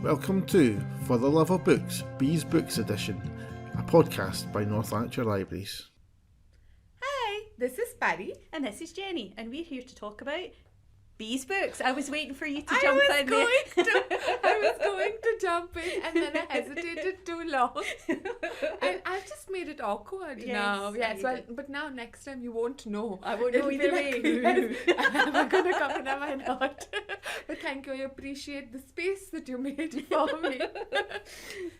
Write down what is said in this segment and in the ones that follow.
Welcome to For the Love of Books, Bees Books Edition, a podcast by North Lanarkshire Libraries. Hi, this is Pari. And this is Jenny, and we're here to talk about Bees books. I was waiting for you to jump in there. I was going to jump in and then I hesitated too long. And I've just made it awkward now. Yes, well, but now next time you won't know. I won't know either way. Am I going to come in, am I not? But thank you, I appreciate the space that you made for me.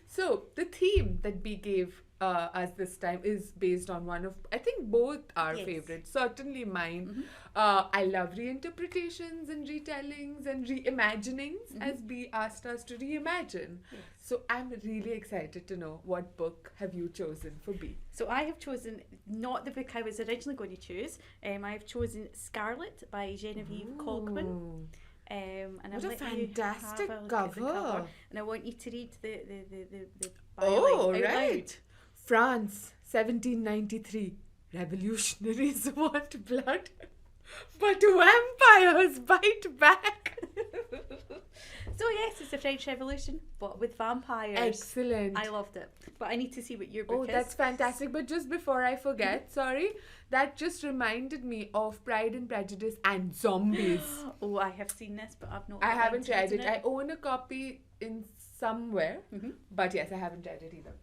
So, the theme that we gave us this time is based on one of, I think, both our favorites, certainly mine. Mm-hmm. I love reinterpretations and retellings and reimaginings, as Bee asked us to reimagine. Yes. So I'm really excited to know, what book have you chosen for Bee? So I have chosen not the book I was originally going to choose. I have chosen Scarlet by Genevieve Cogman. And What I'll a let fantastic you have a look at the cover. And I want you to read the Oh, byline out right. loud. France, 1793. Revolutionaries want blood, but vampires bite back. So yes, it's the French Revolution, but with vampires. Excellent. I loved it. But I need to see what your book Oh, is. that's fantastic. But just before I forget, sorry, that just reminded me of Pride and Prejudice and zombies. Oh, I have seen this, but I've not. I got haven't read into it. I own a copy in somewhere, but yes, I haven't read it either.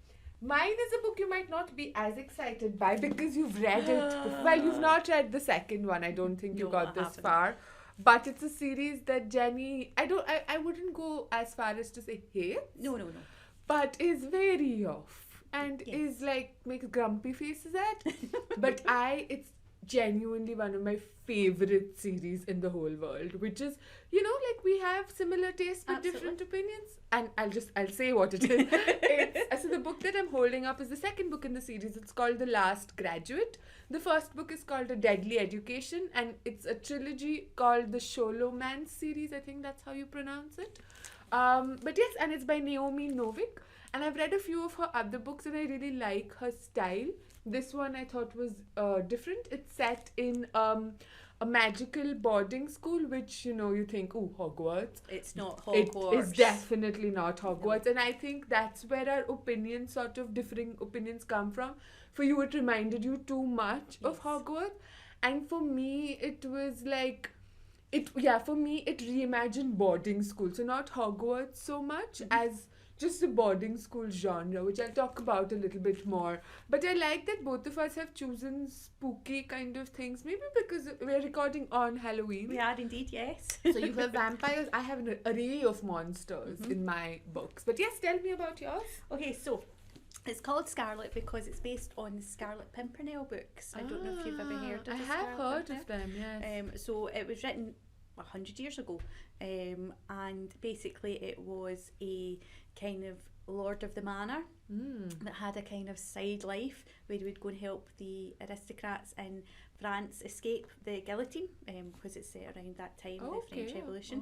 Mine is a book you might not be as excited by because you've read it. Well, you've not read the second one. I don't think you No, got I this haven't. far. But it's a series that Jenny, I wouldn't go as far as to say hates, No. but is very off and Yes. is like, makes grumpy faces at. But it's genuinely one of my favorite series in the whole world, which is, like we have similar tastes but different opinions. And I'll say what it is. So the book that I'm holding up is the second book in the series. It's called The Last Graduate. The first book is called A Deadly Education, and it's a trilogy called the Sholomance series. I think that's how you pronounce it. But yes, and it's by Naomi Novik. And I've read a few of her other books and I really like her style. This one I thought was different. It's set in a magical boarding school, which, you think, oh, Hogwarts. It's not Hogwarts. It is definitely not Hogwarts. No. And I think that's where our opinions, sort of differing opinions, come from. For you, it reminded you too much of Hogwarts. And for me, it was like, for me, it reimagined boarding school. So not Hogwarts so much as just the boarding school genre, which I'll talk about a little bit more. But I like that both of us have chosen spooky kind of things, maybe because we're recording on Halloween. We are indeed, yes. So you have vampires. I have an array of monsters in my books. But yes, tell me about yours. Okay, so it's called Scarlet because it's based on the Scarlet Pimpernel books. I don't know if you've ever heard of the I have Scarlet heard of them, yes. So it was written 100 years ago, and basically it was a kind of Lord of the Manor that had a kind of side life where he would go and help the aristocrats in France escape the guillotine, because it's set around that time, the French Revolution.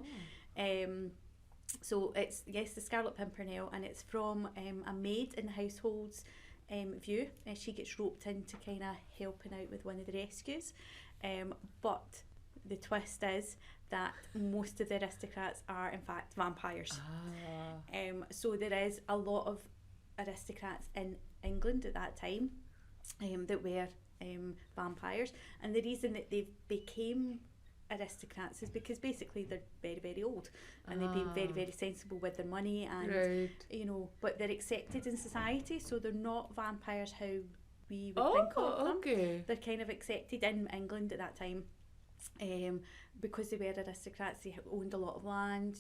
So it's, the Scarlet Pimpernel, and it's from a maid in the household's view. She gets roped into kind of helping out with one of the rescues, but the twist is that most of the aristocrats are in fact vampires. So there is a lot of aristocrats in England at that time that were vampires, and the reason that they became aristocrats is because basically they're very, very old and they've been very, very sensible with their money, and but they're accepted in society, so they're not vampires how we would think of them. They're kind of accepted in England at that time. Because they were aristocrats, they owned a lot of land,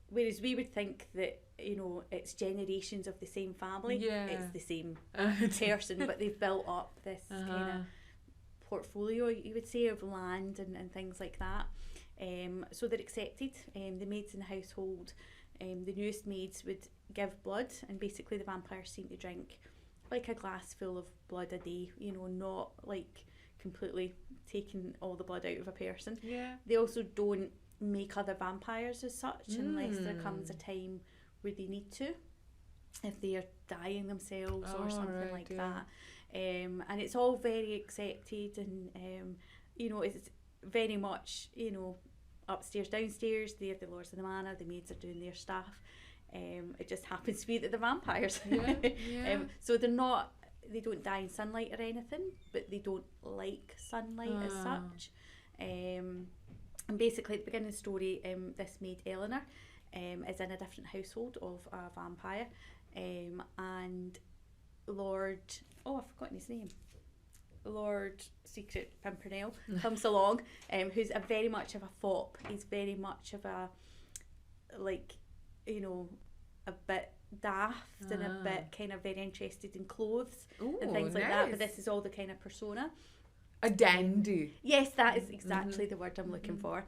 whereas we would think that, it's generations of the same family, it's the same person, but they've built up this kind of portfolio, you would say, of land and things like that. So they're accepted. The maids in the household, the newest maids would give blood, and basically the vampires seem to drink like a glass full of blood a day, not like completely taking all the blood out of a person. They also don't make other vampires as such unless there comes a time where they need to, if they are dying themselves or something like that. And it's all very accepted, and it's very much upstairs, downstairs. They're the lords of the manor. The maids are doing their stuff. It just happens to be that they're vampires. So they don't die in sunlight or anything, but they don't like sunlight as such. And basically at the beginning of the story, this maid Eleanor is in a different household of a vampire, and Lord, I've forgotten his name, Lord Secret Pimpernel comes along, who's a very much of a fop. He's very much of a, like, you know, a bit daft and a bit kind of very interested in clothes and things like that, but this is all the kind of persona. A dandy. Yes, that is exactly the word I'm looking for.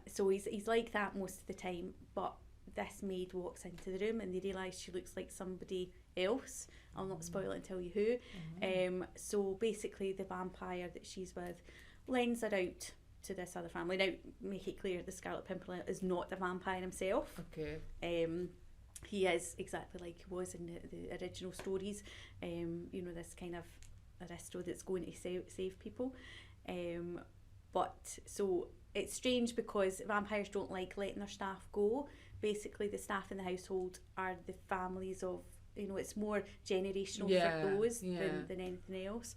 So he's like that most of the time, but this maid walks into the room and they realise she looks like somebody else. I'll not spoil it and tell you who. So basically the vampire that she's with lends her out to this other family. Now, make it clear, the Scarlet Pimpernel is not a vampire himself. Okay. He is exactly like he was in the original stories. You know, this kind of aristo that's going to save people. But so it's strange because vampires don't like letting their staff go. Basically, the staff in the household are the families of, you know, it's more generational for those than anything else.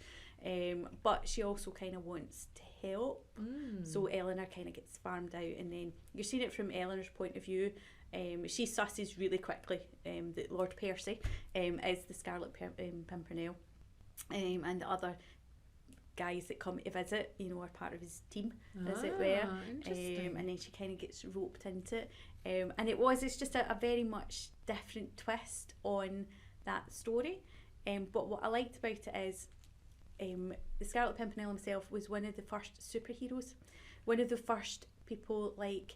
But she also kind of wants to help. So Eleanor kind of gets farmed out, and then you're seeing it from Eleanor's point of view. She susses really quickly that Lord Percy is the Scarlet Pimpernel, and the other guys that come to visit, you know, are part of his team, as it were. And then she kind of gets roped into it. And it's just a very much different twist on that story. But what I liked about it is the Scarlet Pimpernel himself was one of the first superheroes, one of the first people like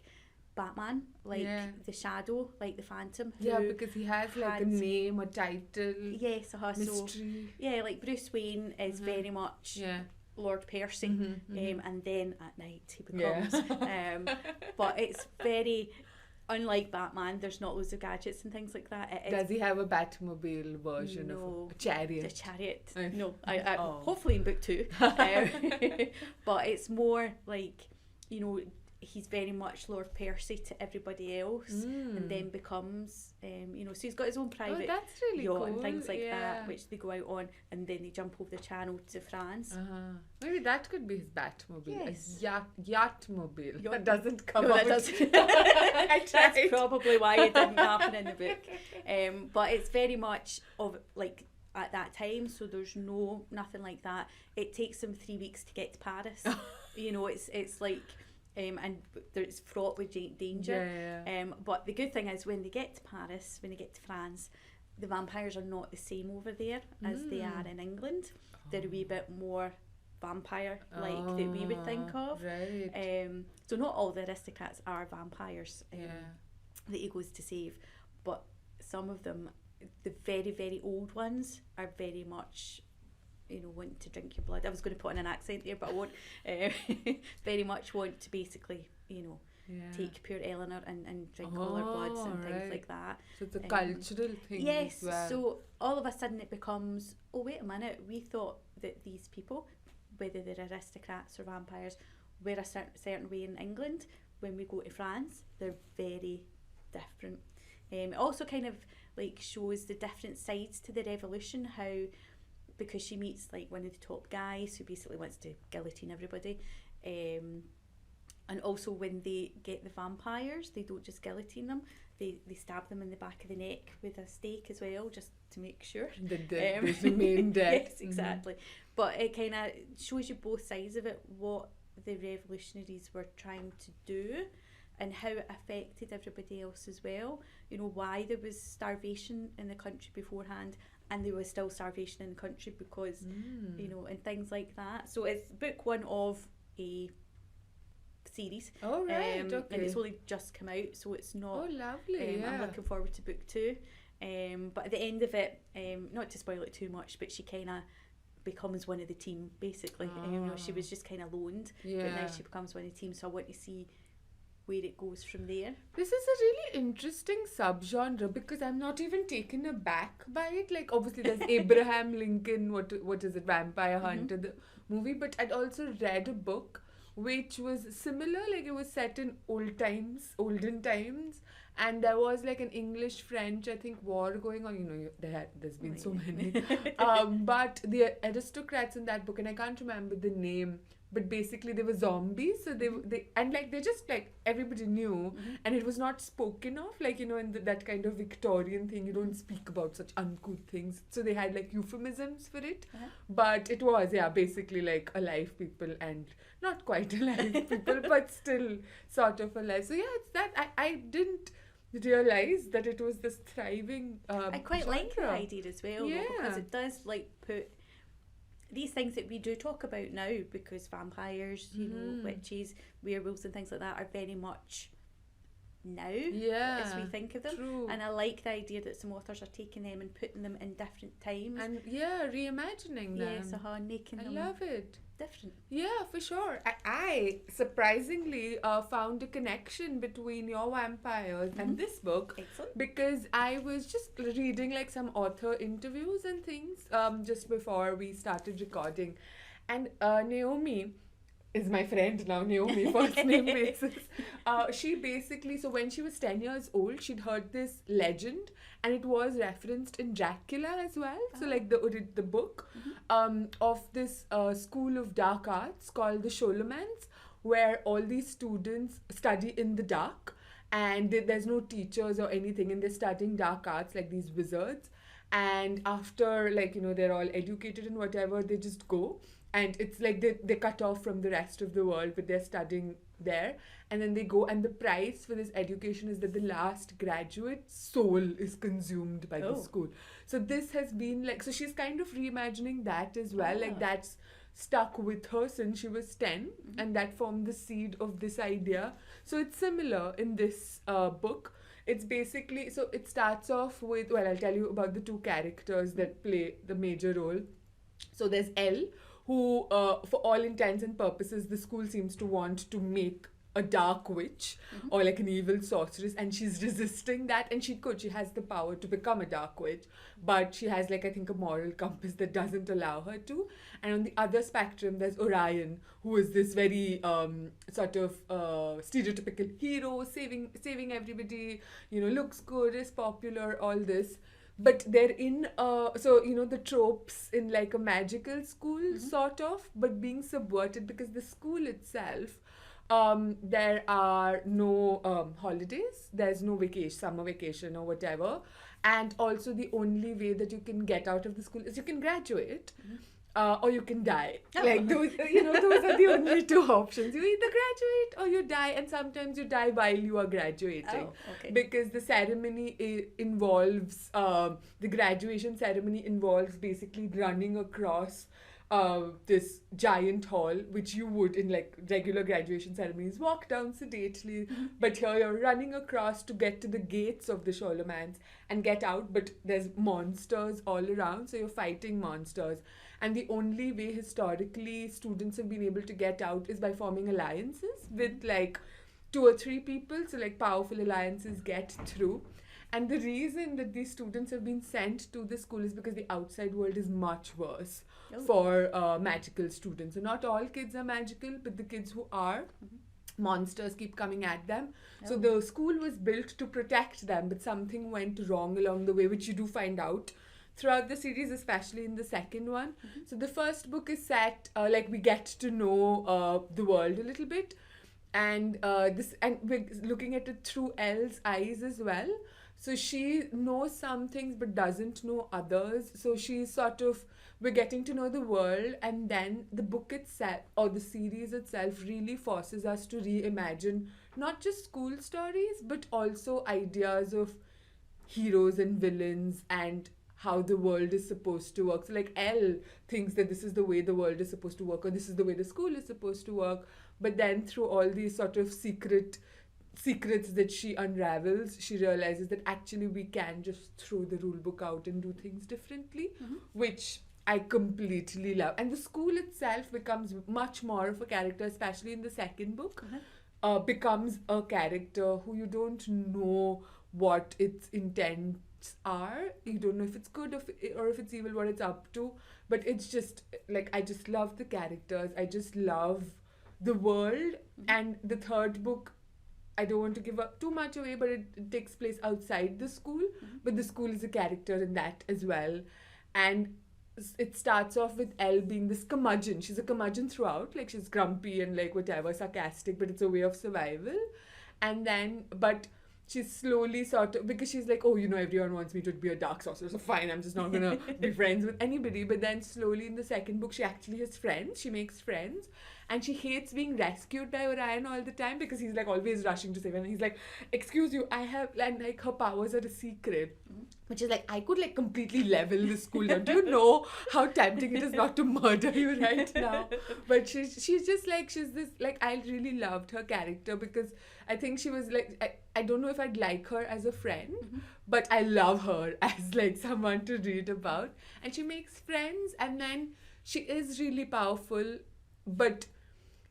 Batman, like the Shadow, like the Phantom. Because he has like a name, a title. Yes, mystery. So, like Bruce Wayne is very much Lord Percy, and then at night he becomes. But it's very unlike Batman. There's not loads of gadgets and things like that. Does he have a Batmobile version of a chariot? The chariot. No, I hopefully in book 2. But it's more like, you know, he's very much Lord Percy to everybody else, and then becomes, you know, so he's got his own private really yacht cool. and things like that, which they go out on, and then they jump over the channel to France. Maybe that could be his Batmobile. Yes. A yachtmobile. That doesn't come No, out. that doesn't. That's probably why it didn't happen in the book. But it's very much of like at that time, so there's nothing like that. It takes them 3 weeks to get to Paris. You know, it's like. And it's fraught with danger. But the good thing is when they get to Paris, when they get to France, the vampires are not the same over there as they are in England. They're a wee bit more vampire-like that we would think of. So not all the aristocrats are vampires that he goes to save, but some of them, the very, very old ones, are very much, you know, want to drink your blood. I was going to put in an accent there, but I won't. Very much want to basically, you know, take pure Eleanor and drink all her bloods and things like that. So it's a cultural thing. Yes, as well. so all of a sudden it becomes, oh wait a minute, we thought that these people, whether they're aristocrats or vampires, were a certain way in England. When we go to France, they're very different. It also kind of like shows the different sides to the revolution, how, because she meets like one of the top guys who basically wants to guillotine everybody, and also when they get the vampires, they don't just guillotine them, they stab them in the back of the neck with a stake as well, just to make sure they remain dead. Yes, exactly. But it kind of shows you both sides of it, what the revolutionaries were trying to do and how it affected everybody else as well. You know, why there was starvation in the country beforehand, and there was still starvation in the country because, you know, and things like that. So it's book 1 of a series. Oh, right, okay. And it's only just come out, so it's not... Oh, lovely, I'm looking forward to book 2. But at the end of it, not to spoil it too much, but she kind of becomes one of the team, basically. You know, she was just kind of loaned, but now she becomes one of the team, so I want to see where it goes from there. This is a really interesting subgenre because I'm not even taken aback by it. Like, obviously there's Abraham Lincoln, what is it, Vampire Hunter, the movie, but I'd also read a book which was similar, like it was set in olden times, and there was like an English French, I think, war going on. There's been so many. But the aristocrats in that book, and I can't remember the name, but basically they were zombies. So they just like everybody knew, and it was not spoken of, like in that kind of Victorian thing. You don't speak about such uncouth things. So they had like euphemisms for it, but it was basically like alive people, and not quite alive people, but still sort of alive. So it's that I didn't realize that it was this thriving. I quite like the idea as well, Yeah. because it does like put these things that we do talk about now, because vampires, witches, werewolves and things like that are very much now as we think of them. True. And I like the idea that some authors are taking them and putting them in different times. And reimagining them. Yes, making them I love it. different. Yeah, for sure. I surprisingly found a connection between your vampires and this book. Excellent. Because I was just reading like some author interviews and things just before we started recording. And Naomi is my friend now, Naomi, first name basis. She basically, so when she was 10 years old, she'd heard this legend, and it was referenced in Dracula as well. So like the book of this school of dark arts called the Scholomans, where all these students study in the dark, and there's no teachers or anything, and they're studying dark arts like these wizards. And after they're all educated and whatever, they just go. And it's like they cut off from the rest of the world, but they're studying there. And then they go, and the price for this education is that the last graduate's soul is consumed by the school. So this has been so she's kind of reimagining that as well. Like that's stuck with her since she was 10, and that formed the seed of this idea. So it's similar in this book. It's basically, so it starts off with, I'll tell you about the two characters that play the major role. So there's Elle, who, for all intents and purposes, the school seems to want to make a dark witch or like an evil sorceress, and she's resisting that, and she has the power to become a dark witch, but she has I think a moral compass that doesn't allow her to. And on the other spectrum, there's Orion, who is this very sort of stereotypical hero, saving everybody, looks good, is popular, all this. But they're in the tropes in like a magical school sort of, but being subverted because the school itself, there are no holidays, there's no summer vacation or whatever, and also the only way that you can get out of the school is you can graduate. Or you can die. Like those are the only two options. You either graduate or you die, and sometimes you die while you are graduating. Because the ceremony involves, the graduation ceremony involves basically running across this giant hall, which you would in like regular graduation ceremonies walk down sedately, but here you're running across to get to the gates of the Scholomans and get out, but there's monsters all around, so you're fighting monsters. And the only way historically students have been able to get out is by forming alliances with like 2 or 3 people, so like powerful alliances get through. And the reason that these students have been sent to the school is because the outside world is much worse for magical students. So not all kids are magical, but the kids who are, monsters keep coming at them. So the school was built to protect them, but something went wrong along the way, which you do find out throughout the series, especially in the second one. So the first book is set, we get to know the world a little bit. And we're looking at it through Elle's eyes as well. So she knows some things but doesn't know others. So she's we're getting to know the world, and then the book itself or the series itself really forces us to reimagine not just school stories but also ideas of heroes and villains and how the world is supposed to work. So like Elle thinks that this is the way the world is supposed to work, or this is the way the school is supposed to work. But then through all these sort of secrets that she unravels, she realizes that actually we can just throw the rule book out and do things differently, which I completely love. And the school itself becomes much more of a character, especially in the second book, becomes a character who you don't know what its intents are. You don't know if it's good or if it's evil, what it's up to. But it's just, I just love the characters. I just love the world. And the third book, I don't want to give up too much away, but it takes place outside the school. But the school is a character in that as well. And it starts off with Elle being this curmudgeon. She's a curmudgeon throughout. Like, she's grumpy and like whatever, sarcastic, but it's a way of survival. And then, but she's slowly sort of, because she's like, oh, you know, everyone wants me to be a dark sorcerer, so fine, I'm just not gonna be friends with anybody. But then slowly in the second book, she actually has friends. She makes friends. And she hates being rescued by Orion all the time, because he's like always rushing to save her. And he's like, excuse you, I have, and like her powers are a secret. Which is like, I could like completely level the school down. Do you know how tempting it is not to murder you right now? But she's just like, she's this, like, I really loved her character, because I think she was like, I don't know if I'd like her as a friend, but I love her as like someone to read about. And she makes friends, and then she is really powerful, but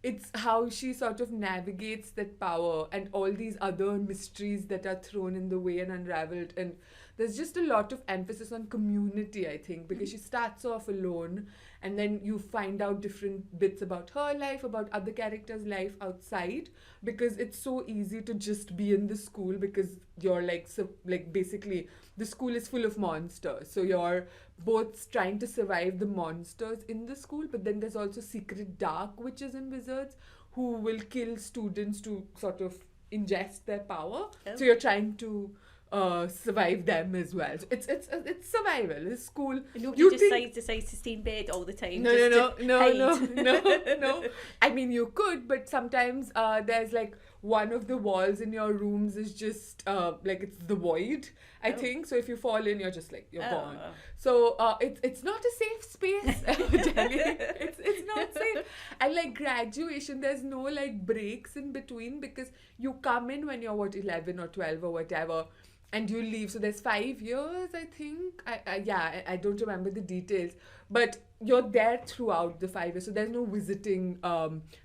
it's how she sort of navigates that power and all these other mysteries that are thrown in the way and unraveled. And there's just a lot of emphasis on community, I think, because she starts off alone, and then you find out different bits about her life, about other characters' life outside, because it's so easy to just be in the school, because you're like, so like basically the school is full of monsters, so you're both trying to survive the monsters in the school, but then there's also secret dark witches and wizards who will kill students to sort of ingest their power. So you're trying to survive them as well. So it's survival. It's school. And nobody decides to stay in bed all the time. No. I mean, you could, but sometimes there's like one of the walls in your rooms is just like it's the void, I think. So if you fall in, you're just like, you're gone. So it's not a safe space. I will tell you. It's not safe. And like graduation, there's no like breaks in between, because you come in when you're 11 or 12 or whatever, and you leave. So there's 5 years, I think. I don't remember the details, but you're there throughout the 5 years. So there's no visiting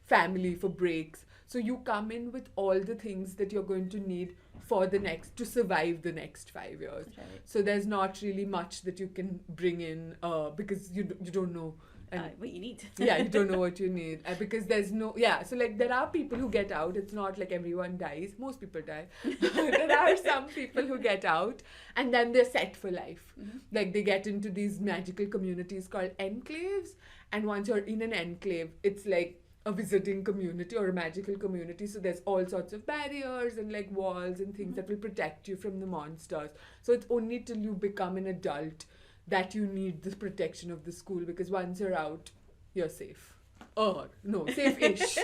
family for breaks. So you come in with all the things that you're going to need to survive the next 5 years. Right. So there's not really much that you can bring in because you don't know. What you need. Yeah, you don't know what you need. Because there's no... Yeah, so like there are people who get out. It's not like everyone dies. Most people die. There are some people who get out and then they're set for life. Like they get into these magical communities called enclaves. And once you're in an enclave, it's like a visiting community or a magical community. So there's all sorts of barriers and like walls and things that will protect you from the monsters. So it's only till you become an adult that you need the protection of the school, because once you're out, you're safe. Or, no, safe-ish.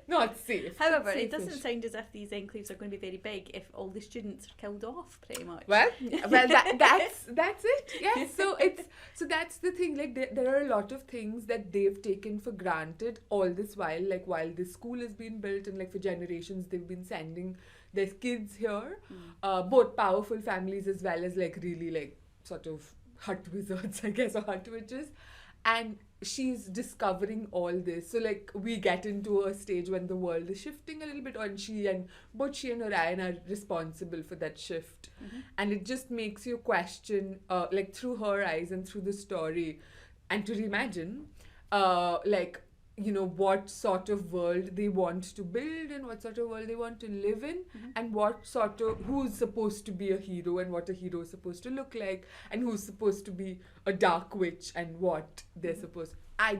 Not safe. However, it doesn't sound as if these enclaves are going to be very big if all the students are killed off, pretty much. Well, that's it. Yes, so that's the thing. Like there are a lot of things that they've taken for granted all this while. Like while this school has been built, and like for generations they've been sending their kids here. Both powerful families as well as like really like sort of hut wizards, I guess, or hut witches. And she's discovering all this. So like we get into a stage when the world is shifting a little bit, and both she and Orion are responsible for that shift. And it just makes you question like through her eyes and through the story, and to reimagine like, you know, what sort of world they want to build and what sort of world they want to live in, and what sort of, who's supposed to be a hero and what a hero is supposed to look like, and who's supposed to be a dark witch and what they're supposed. I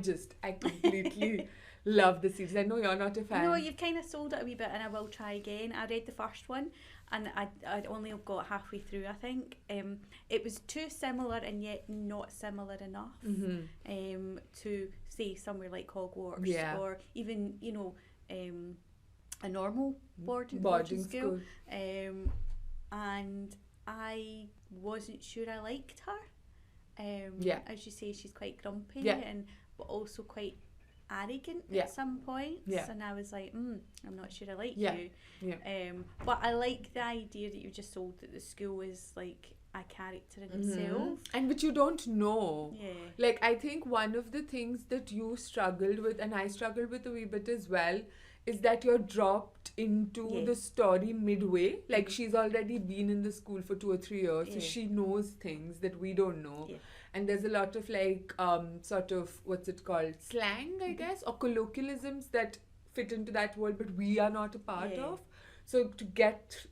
completely love the series. I know you're not a fan. No, you've kind of sold it a wee bit, and I will try again. I read the first one and I'd only got halfway through, I think. It was too similar and yet not similar enough to say somewhere like Hogwarts, or even, you know, a normal boarding school. And I wasn't sure I liked her. As you say, she's quite grumpy but also quite arrogant at some points, and I was like, I'm not sure I like you. But I like the idea that you just sold, that the school is like a character in itself, and which you don't know. Like I think one of the things that you struggled with, and I struggled with a wee bit as well, is that you're dropped into the story midway. Like she's already been in the school for 2 or 3 years, so she knows things that we don't know. And there's a lot of like sort of, what's it called, slang, I guess, or colloquialisms that fit into that world, but we are not a part Yeah. of. So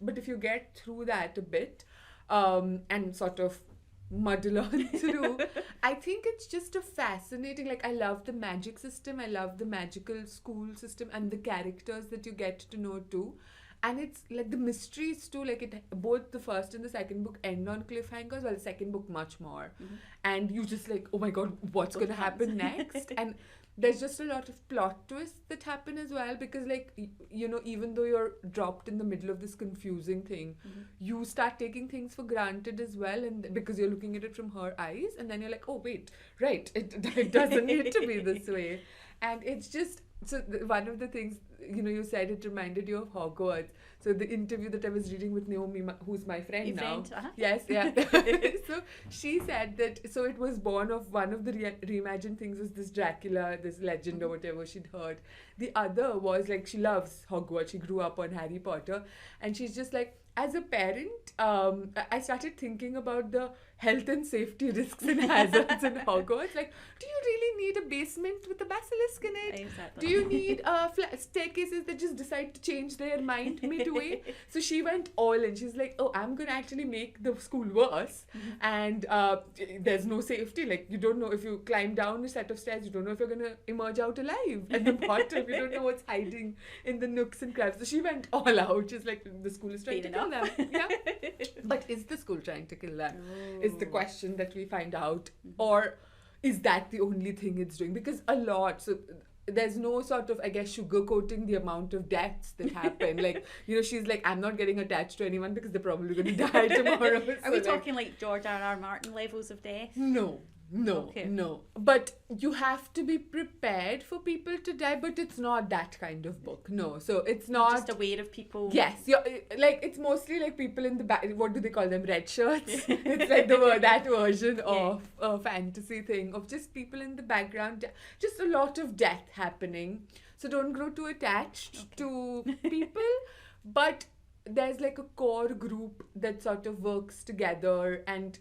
but if you get through that a bit, and sort of muddle on through, I think it's just a fascinating, like, I love the magic system, I love the magical school system and the characters that you get to know too. And it's like the mysteries too, like both the first and the second book end on cliffhangers, while the second book much more. And you just like, oh my god, what's What going to happen next? And there's just a lot of plot twists that happen as well, because like even though you're dropped in the middle of this confusing thing, you start taking things for granted as well, and because you're looking at it from her eyes, and then you're like, oh wait, right, it doesn't need to be this way. And it's just one of the things, you said it reminded you of Hogwarts. So the interview that I was reading with Naomi, who's my friend Your now. friend, uh-huh. Yes, yeah. So she said that, so it was born of one of the reimagined things was this Dracula, this legend or whatever she'd heard. The other was like, she loves Hogwarts. She grew up on Harry Potter. And she's just like, as a parent, I started thinking about the health and safety risks and hazards in Hogwarts. Like, do you really need a basement with a basilisk in it? Exactly. Do you need staircases that just decide to change their mind midway? So she went all in. She's like, oh, I'm going to actually make the school worse. And there's no safety. Like, you don't know if you climb down a set of stairs, you don't know if you're going to emerge out alive at the bottom. You don't know what's hiding in the nooks and crannies. So she went all out. She's like, the school is trying to kill them. Yeah. But is the school trying to kill them? Is the question that we find out. Or is that the only thing it's doing? Because a lot, so there's no sort of, I guess, sugarcoating the amount of deaths that happen. Like, she's like, I'm not getting attached to anyone because they're probably going to die tomorrow. Are we talking like George R.R. Martin levels of death? No. But you have to be prepared for people to die, but it's not that kind of book. No. So it's not... Just aware of people. Yes. Like, it's mostly like people in the back, what do they call them? Red shirts. It's like that version of a fantasy thing, of just people in the background. Just a lot of death happening. So don't grow too attached to people. But there's like a core group that sort of works together, and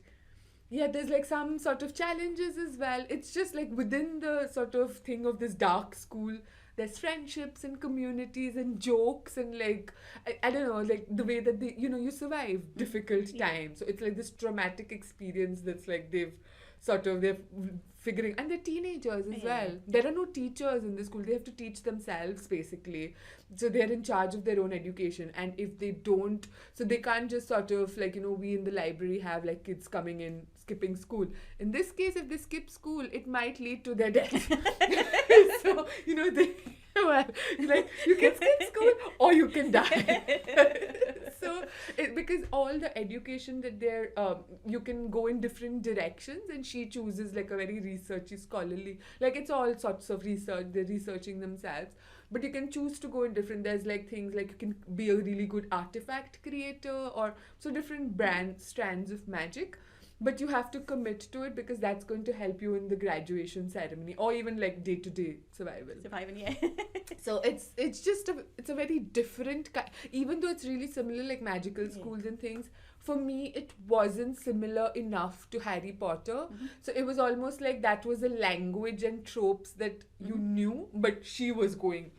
there's like some sort of challenges as well. It's just like within the sort of thing of this dark school, there's friendships and communities and jokes and like, I don't know, like the way that they, you survive difficult times. So it's like this traumatic experience that's like they're figuring, and they're teenagers as well. There are no teachers in the school. They have to teach themselves basically. So they're in charge of their own education. And if they don't, so they can't just sort of like, we in the library have like kids coming in, skipping school. In this case, if they skip school, it might lead to their death. So, like, you can skip school or you can die. So, because all the education that they're, you can go in different directions, and she chooses like a very researchy, scholarly, like it's all sorts of research, they're researching themselves. But you can choose to go in different, there's like things like you can be a really good artifact creator, or so different strands of magic. But you have to commit to it, because that's going to help you in the graduation ceremony, or even like day-to-day survival. So it's just it's a very different even though it's really similar, like magical schools and things. For me, it wasn't similar enough to Harry Potter. So it was almost like that was a language and tropes that you knew, but she was going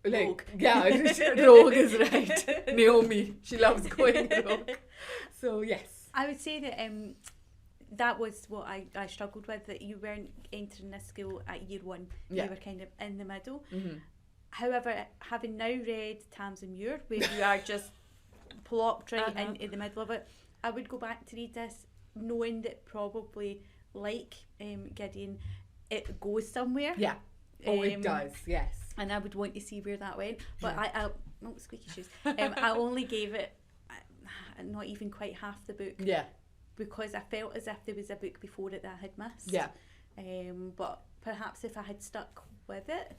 like rogue. Rogue is right. Naomi, she loves going rogue. So yes, I would say that that was what I struggled with, that you weren't entering this school at year one. You were kind of in the middle. However, having now read Tamsin Muir, where you are just plopped right in the middle of it, I would go back to read this knowing that probably, like Gideon, it goes somewhere. Yeah. Oh, it does, yes. And I would want to see where that went. But squeaky shoes. I only gave it not even quite half the book. Yeah. Because I felt as if there was a book before it that I had missed. Yeah. But perhaps if I had stuck with it,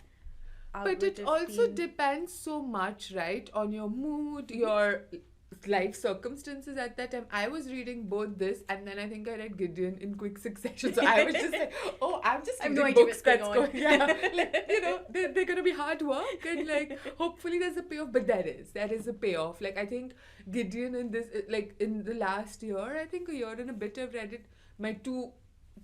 but it also depends so much, right, on your mood, your life circumstances at that time. I was reading both this, and then I think I read Gideon in quick succession. So I was just like, I'm just reading books that's going. Like, they're going to be hard work, and like hopefully there's a payoff. But there is a payoff. Like, I think Gideon in this, like in the last year, I think a year and a bit, I've read it. My two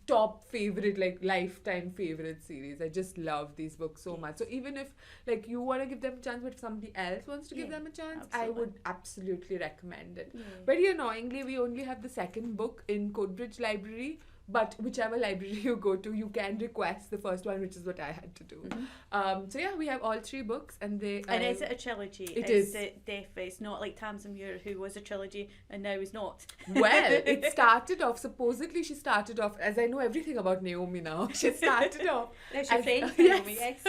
top favorite, like lifetime favorite series. I just love these books so much. So even if like you want to give them a chance, but if somebody else wants to give them a chance, I would absolutely recommend it. Very annoyingly, we only have the second book in Coatbridge Library, but whichever library you go to, you can request the first one, which is what I had to do. So yeah, we have all 3 books, and they. And is it a trilogy? Is. It's not like Tamsin Muir, who was a trilogy and now is not. Well, it started off. Supposedly, she started off. As I know everything about Naomi now, she started off. That's your friend, Naomi. Yes.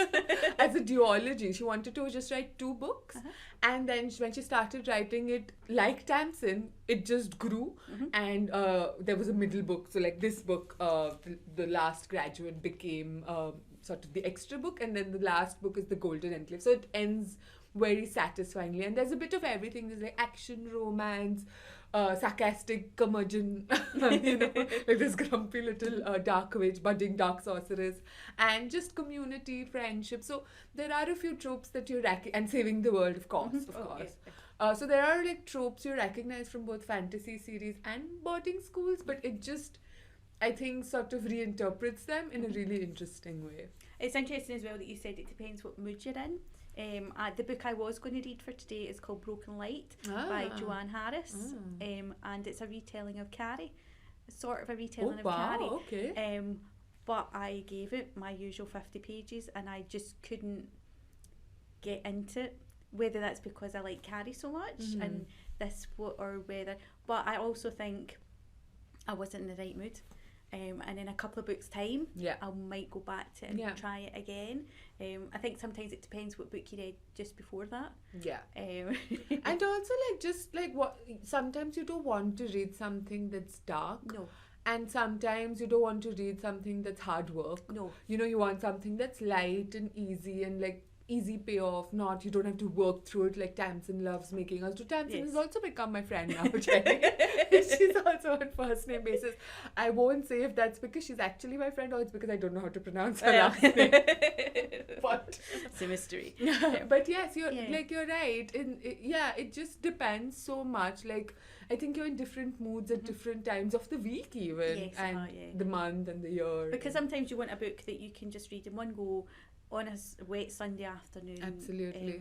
As a duology. She wanted to just write 2 books. And then when she started writing it, like Tamsin, it just grew. And there was a middle book. So like this book, the Last Graduate, became sort of the extra book. And then the last book is the Golden Enclave. So it ends very satisfyingly. And there's a bit of everything. There's like action, romance, sarcastic curmudgeon, like this grumpy little dark witch, budding dark sorceress, and just community, friendship. So there are a few tropes that you and saving the world, of course, so there are like tropes you recognize from both fantasy series and boarding schools, but it just, I think, sort of reinterprets them in a really interesting way. It's interesting as well that you said it depends what mood you're in. The book I was going to read for today is called Broken Light by Joanne Harris, and it's a retelling of Carrie, sort of a retelling of Carrie. Okay. But I gave it my usual 50 pages and I just couldn't get into it, whether that's because I like Carrie so much and or whether, but I also think I wasn't in the right mood. And in a couple of books' time, I might go back to it and try it again. I think sometimes it depends what book you read just before that. And also, like, just like what, sometimes you don't want to read something that's dark. No. And sometimes you don't want to read something that's hard work. No. You know, you want something that's light and easy and like easy payoff, you don't have to work through it like Tamsin loves making us do. Tamsin has also become my friend now, Jenny. She's also on first name basis. I won't say if that's because she's actually my friend or it's because I don't know how to pronounce her last name. But it's a mystery. But yes, you're right. It just depends so much. Like, I think you're in different moods at different times of the week even, the month and the year. Because sometimes you want a book that you can just read in one go on a wet Sunday afternoon. Absolutely.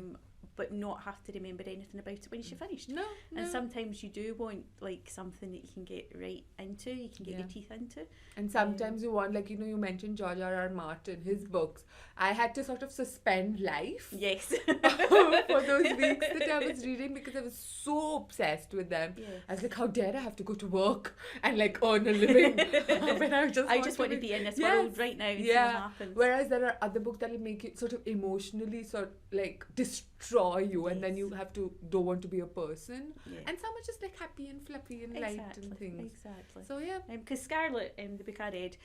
But not have to remember anything about it when you're finished. No. And sometimes you do want like something that you can get right into, you can get your teeth into. And sometimes you want, like, you mentioned George R.R. Martin, his books. I had to sort of suspend life. Yes. For those weeks that I was reading because I was so obsessed with them. Yes. I was like, how dare I have to go to work and like earn a living when I just want to be in this world right now and see what happens. Whereas there are other books that will make you sort of emotionally destroy you, and then you don't want to be a person. And some are just like happy and fluffy and light and things. Exactly. So yeah. Because Scarlet, the book I read,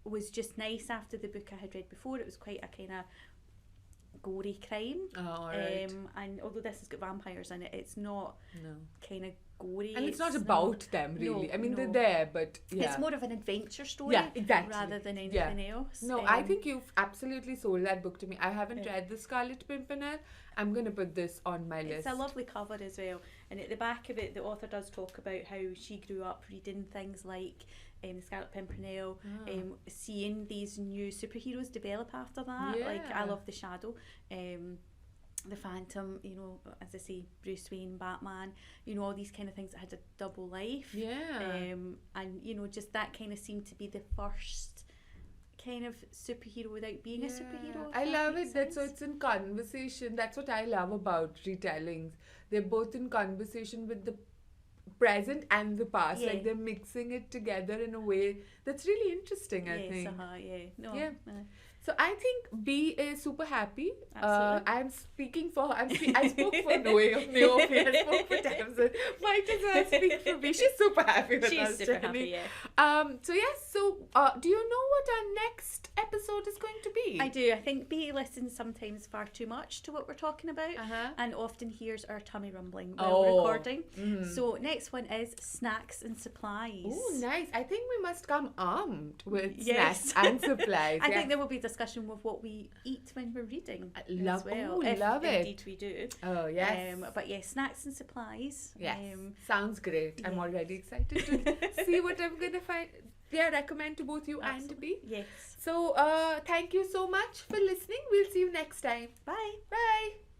was just nice after the book I had read before. It was quite a kind of gory crime. Oh, right. And although this has got vampires in it, it's not kind of gory. And it's not about them, really. No, I mean, they're there, but it's more of an adventure story rather than anything else. No, I think you've absolutely sold that book to me. I haven't read The Scarlet Pimpernel. I'm going to put this on my list. It's a lovely cover as well. And at the back of it, the author does talk about how she grew up reading things like The Scarlet Pimpernel, seeing these new superheroes develop after that. Yeah. Like, I love The Shadow. The Phantom, as I say, Bruce Wayne, Batman, all these kind of things that had a double life. Yeah. And, just that kind of seemed to be the first kind of superhero without being a superhero. I love it. So it's in conversation. That's what I love about retellings. They're both in conversation with the present and the past. Like, they're mixing it together in a way that's really interesting, I think. So I think B is super happy. I'm speaking for her. I spoke for Naomi. I spoke for Tamsin. Might as well speak for B. She's super happy with us, She's super Jenny. happy, So yes. So do you know what our next episode is going to be? I do. I think B listens sometimes far too much to what we're talking about, and often hears our tummy rumbling while recording. So next one is snacks and supplies. Oh, nice. I think we must come armed with snacks and supplies. I think there will be discussion with what we eat when we're reading. I love, as well, love it. Indeed we do. Oh, yes. But yes, snacks and supplies. Yes. Sounds great. I'm already excited to see what I'm going to recommend to both you and Absolutely. B. Yes. So thank you so much for listening. We'll see you next time. Bye. Bye.